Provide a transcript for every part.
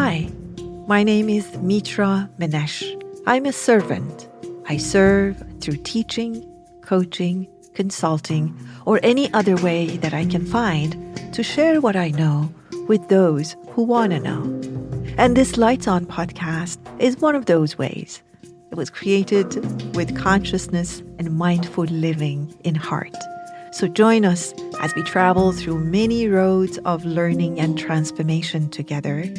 Hi, my name is Mitra. I'm a servant. I serve through teaching, coaching, consulting, or any other way that I can find to share what I know with those who want to know. And this Lights On podcast is one of those ways. It was created with consciousness and mindful living in heart. So join us as we travel through many roads of learning and transformation together.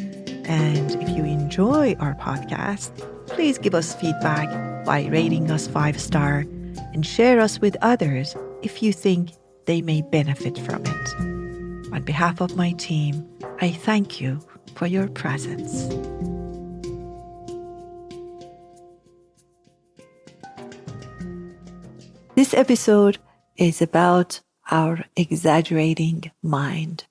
And if you enjoy our podcast, please give us feedback by rating us 5-star and share us with others if you think they may benefit from it. On behalf of my team, I thank you for your presence. This episode is about our exaggerating mind.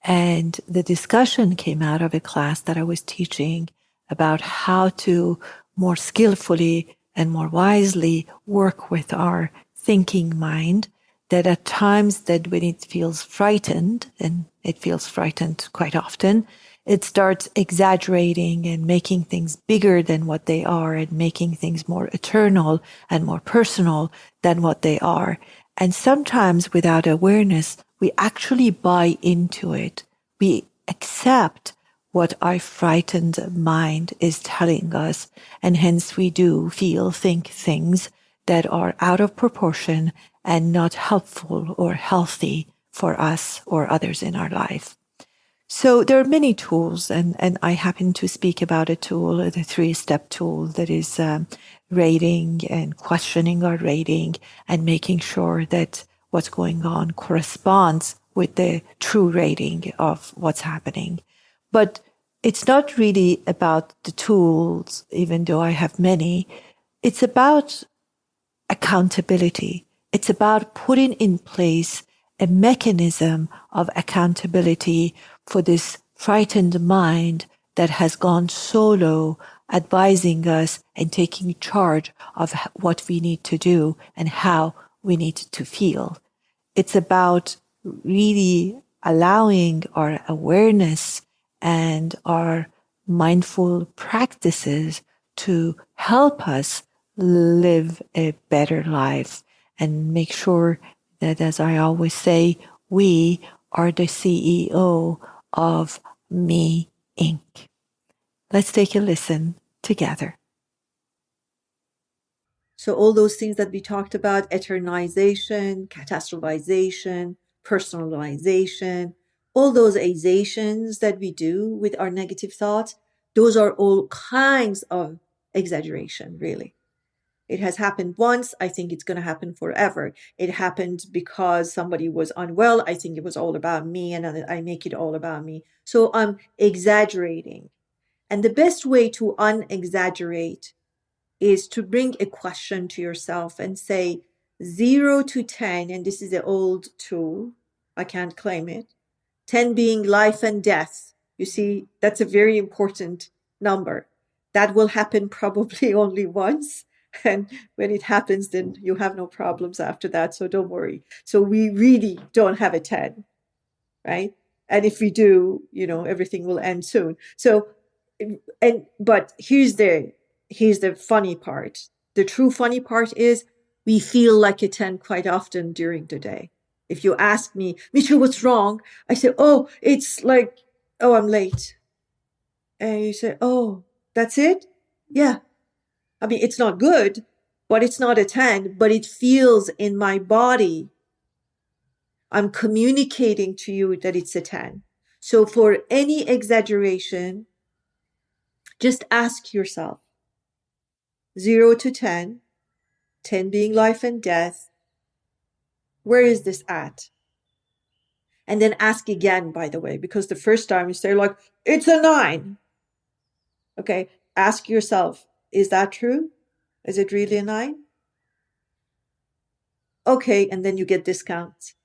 And the discussion came out of a class that I was teaching about how to more skillfully and more wisely work with our thinking mind, that at times that when it feels frightened, and it feels frightened quite often, it starts exaggerating and making things bigger than what they are and making things more eternal and more personal than what they are. And sometimes without awareness, we actually buy into it. We accept what our frightened mind is telling us, and hence we do think things that are out of proportion and not helpful or healthy for us or others in our life. So there are many tools, and I happen to speak about a tool, the 3-step tool that is rating and questioning our rating and making sure that what's going on corresponds with the true rating of what's happening. But it's not really about the tools, even though I have many. It's about accountability. It's about putting in place a mechanism of accountability for this frightened mind that has gone solo, advising us and taking charge of what we need to do and how we need to feel. It's about really allowing our awareness and our mindful practices to help us live a better life and make sure that, as I always say, we are the CEO of Me Inc. Let's take a listen together. So all those things that we talked about, eternization, catastrophization, personalization, all those exaggerations that we do with our negative thoughts, those are all kinds of exaggeration, really. It has happened once. I think it's going to happen forever. It happened because somebody was unwell. I think it was all about me, and I make it all about me. So I'm exaggerating. And the best way to unexaggerate is to bring a question to yourself and say 0 to 10, and this is an old tool. I can't claim it. 10 being life and death. You see, that's a very important number. That will happen probably only once. And when it happens, then you have no problems after that. So don't worry. So we really don't have a 10, right? And if we do, everything will end soon. So, but here's the funny part. The true funny part is we feel like a 10 quite often during the day. If you ask me, Mitra, what's wrong? I say, it's like, I'm late. And you say, that's it? Yeah. I mean, it's not good, but it's not a 10, but it feels in my body. I'm communicating to you that it's a 10. So for any exaggeration, just ask yourself, 0 to 10, 10 being life and death, where is this at? And then ask again, by the way, because the first time you say like, it's a 9. Okay, ask yourself, is that true? Is it really a 9? Okay, and then you get discounts.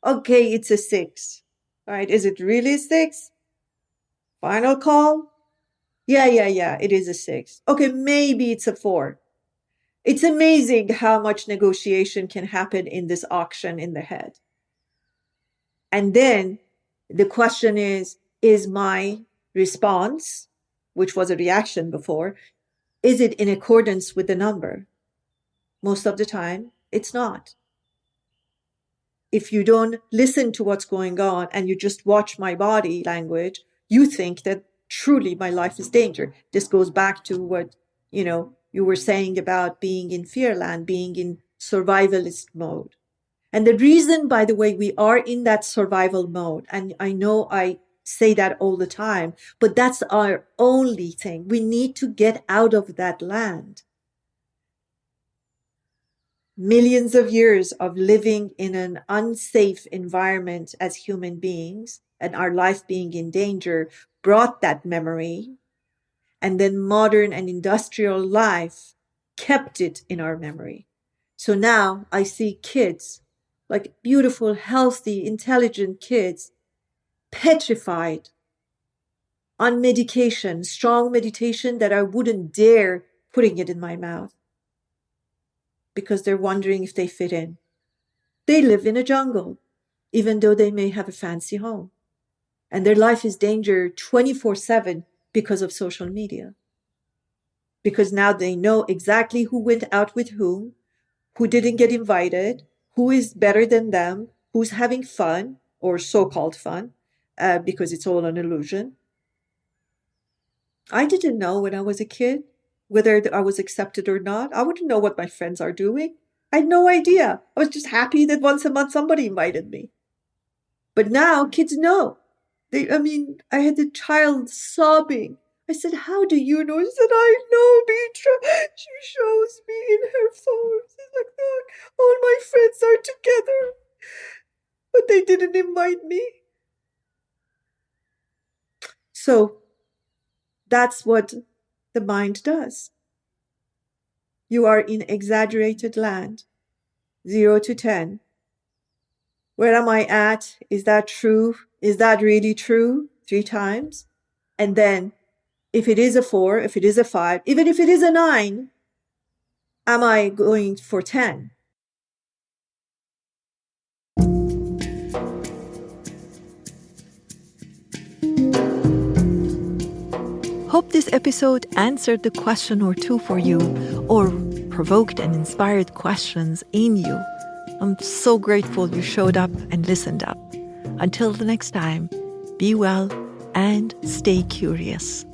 Okay, it's a 6. All right, is it really a 6? Final call? Yeah, it is a 6. Okay, maybe it's a 4. It's amazing how much negotiation can happen in this auction in the head. And then the question is my response, which was a reaction before, is it in accordance with the number? Most of the time, it's not. If you don't listen to what's going on and you just watch my body language, you think that truly my life is danger. This goes back to what, you were saying about being in fear land, being in survivalist mode. And the reason, by the way, we are in that survival mode, and I know I say that all the time, but that's our only thing. We need to get out of that land. Millions of years of living in an unsafe environment as human beings and our life being in danger brought that memory. And then modern and industrial life kept it in our memory. So now I see kids, like beautiful, healthy, intelligent kids, petrified on medication, strong meditation that I wouldn't dare putting it in my mouth, because they're wondering if they fit in. They live in a jungle, even though they may have a fancy home. And their life is danger 24/7 because of social media. Because now they know exactly who went out with who didn't get invited, who is better than them, who's having fun, or so-called fun, because it's all an illusion. I didn't know when I was a kid whether I was accepted or not. I wouldn't know what my friends are doing. I had no idea. I was just happy that once a month somebody invited me. But now kids know. I had a child sobbing. I said, "How do you know?" She said, "I know, Mitra. She shows me in her phone. She's like, look, all my friends are together, but they didn't invite me." So that's what the mind does. You are in exaggerated land, 0 to 10. Where am I at? Is that true? Is that really true? 3 times. And then if it is a 4, if it is a 5, even if it is a 9, am I going for 10? Hope this episode answered the question or two for you, or provoked and inspired questions in you. I'm so grateful you showed up and listened up. Until the next time, be well and stay curious.